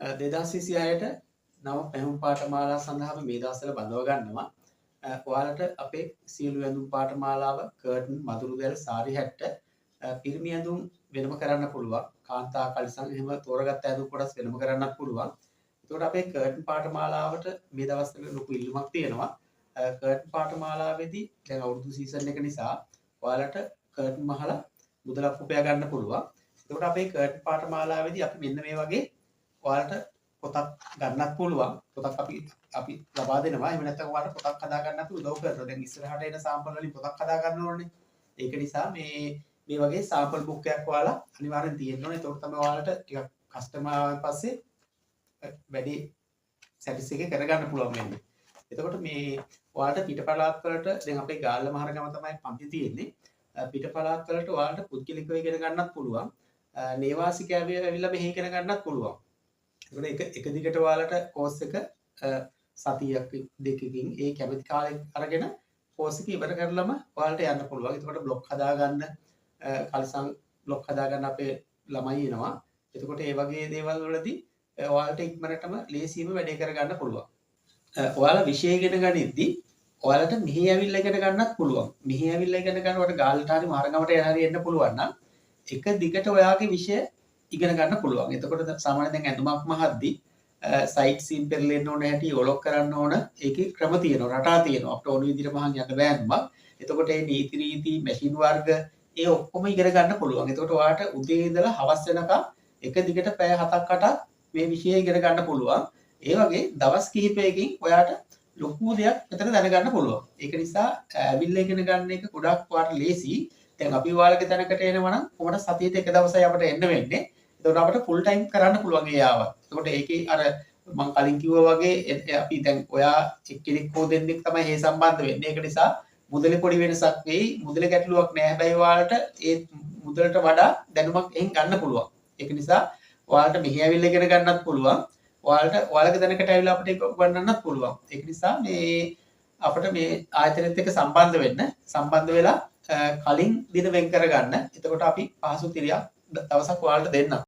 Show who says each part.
Speaker 1: 2026ට නව පැහැම් පාඨමාලා සඳහා අපි මේ දවස්වල බඳව ගන්නවා. ඔයාලට අපේ සියලු ඇඳුම් පාඨමාලාව කර්ටන්, මදුරු දැල්, සාරි හැට්ට, පිරිමි ඇඳුම් වෙනම කරන්න පුළුවන්. කාන්තා කලිසම් එහෙම තෝරගත්ත ඇඳුම් කොටස් වෙනම කරන්නත් පුළුවන්. එතකොට අපේ කර්ටන් පාඨමාලාවට මේ දවස්වල ලොකු ඉල්ලුමක් තියෙනවා. කර්ටන් පාඨමාලාවේදී දැන් අවුරුදු සීසන් එක නිසා ඔයාලට කර්ටන් මහලා මුදලක් උපයා ගන්න පුළුවන්. එතකොට අපේ කර්ටන් පාඨමාලාවේදී අපි මෙන්න මේ වගේ ඔයාලට පොතක් ගන්නත් පුළුවන්. පොතක් අපි ලබා දෙනවා. එහෙම නැත්නම් ඔයාලට පොතක් හදා ගන්න අපි උදව් කරනවා. දැන් ඉස්සරහට එන සාම්පල් වලින් පොතක් හදා ගන්න ඕනේ. ඒක නිසා මේ වගේ සාම්පල් බුක් එකක් ඔයාලා අනිවාර්යෙන් තියෙන්න ඕනේ. එතකොට තමයි ඔයාලට ටිකක් කස්ටමර් ආවන් පස්සේ වැඩි සැටිස්ෆැක්ෂන් එක කරගන්න පුළුවන් වෙන්නේ. එතකොට මේ ඔයාලට පිටපළාත් වලට දැන් අපේ ගාල්ල මහරගම තමයි පන්ති තියෙන්නේ. පිටපළාත් වලට ඔයාලට පුද්ගලිකව ඉගෙන ගන්නත් පුළුවන්. නේවාසිකයව ඇවිල්ලා මෙහෙ ඉගෙන ගන්නත් පුළුවන්. ඒකට එක දිගට ඔයාලට කෝස් එක සතියක් දෙකකින් ඒ කැමති කාලෙක අරගෙන කෝස් එක ඉවර කරලම ඔයාලට යන්න පුළුවන්. එතකොට බ්ලොග් හදාගන්න කලිසම් බ්ලොග් හදාගන්න අපේ ළමයි එනවා. එතකොට ඒ වගේ දේවල් වලදී ඔයාලට ඉක්මනටම ලේසියෙම වැඩේ කරගන්න පුළුවන්. ඔයාලා විෂය ඉගෙන ගනිද්දී ඔයාලට මෙහි ඇවිල්ලා ඉගෙන ගන්නත් පුළුවන්. මෙහි ඇවිල්ලා ඉගෙන ගන්නකොට ගාල්ලට හරි මහරගමට හරි එන්න පුළුවන් නම් එක දිගට ඔයාගේ විෂය ඉගෙන ගන්න පුළුවන්. එතකොට සාමාන්‍යයෙන් දැන් ඇඳුමක් මහද්දී සයිට් සීන් පෙරලෙන්න ඕන හැටි ඔලොක් කරන්න ඕන ඒකේ ක්‍රම තියෙනවා, රටා තියෙනවා. අපිට ඕන විදිහට මහන් යන්න බෑ ඇඳුමක්. එතකොට මේ නීති රීති, මැෂින් වර්ග ඒ ඔක්කොම ඉගෙන ගන්න පුළුවන්. එතකොට ඔයාට උදේ ඉඳලා හවස වෙනකම් එක දිගට පැය 7ක් 8ක් මේ විෂය ඉගෙන ගන්න පුළුවන්. ඒ වගේ දවස් කිහිපයකින් ඔයාට ලොකු දෙයක් මෙතන දැනගන්න පුළුවන්. ඒක නිසා ඇවිල්ලා ඉගෙන ගන්න එක ගොඩක් ඔයාට ලේසි. දැන් අපි ඔයාලගේ තැනකට එනවා නම් කොහොමද සතියේට එක දවසයි අපිට එන්න වෙන්නේ. එතකොට අපිට ෆුල් ටයිම් කරන්න පුළුවන් ඒ ආව. එතකොට ඒකේ අර මම කලින් කිව්වා වගේ අපි දැන් ඔයා එක්කෙනෙක් හෝ දෙන්නෙක් තමයි මේ සම්බන්ධ වෙන්නේ. ඒක නිසා මුදලේ පොඩි වෙනසක් වෙයි. මුදලේ ගැටලුවක් නෑ. හැබැයි ඔයාලට ඒ මුදලට වඩා දැනුමක් එහෙන් ගන්න පුළුවන්. ඒක නිසා ඔයාලට මෙහි ඇවිල්ලා ඉගෙන ගන්නත් පුළුවන්. ඔයාලගේ දැනකට ඇවිල්ලා අපිට ඒක උගන්වන්නත් පුළුවන්. ඒක නිසා අපිට මේ ආයතනෙත් එක්ක සම්බන්ධ වෙන්න. සම්බන්ධ වෙලා කලින් දින වෙන් කරගන්න. එතකොට අපි පහසු තිරියක් දවසක් ඔයාලට දෙන්නම්.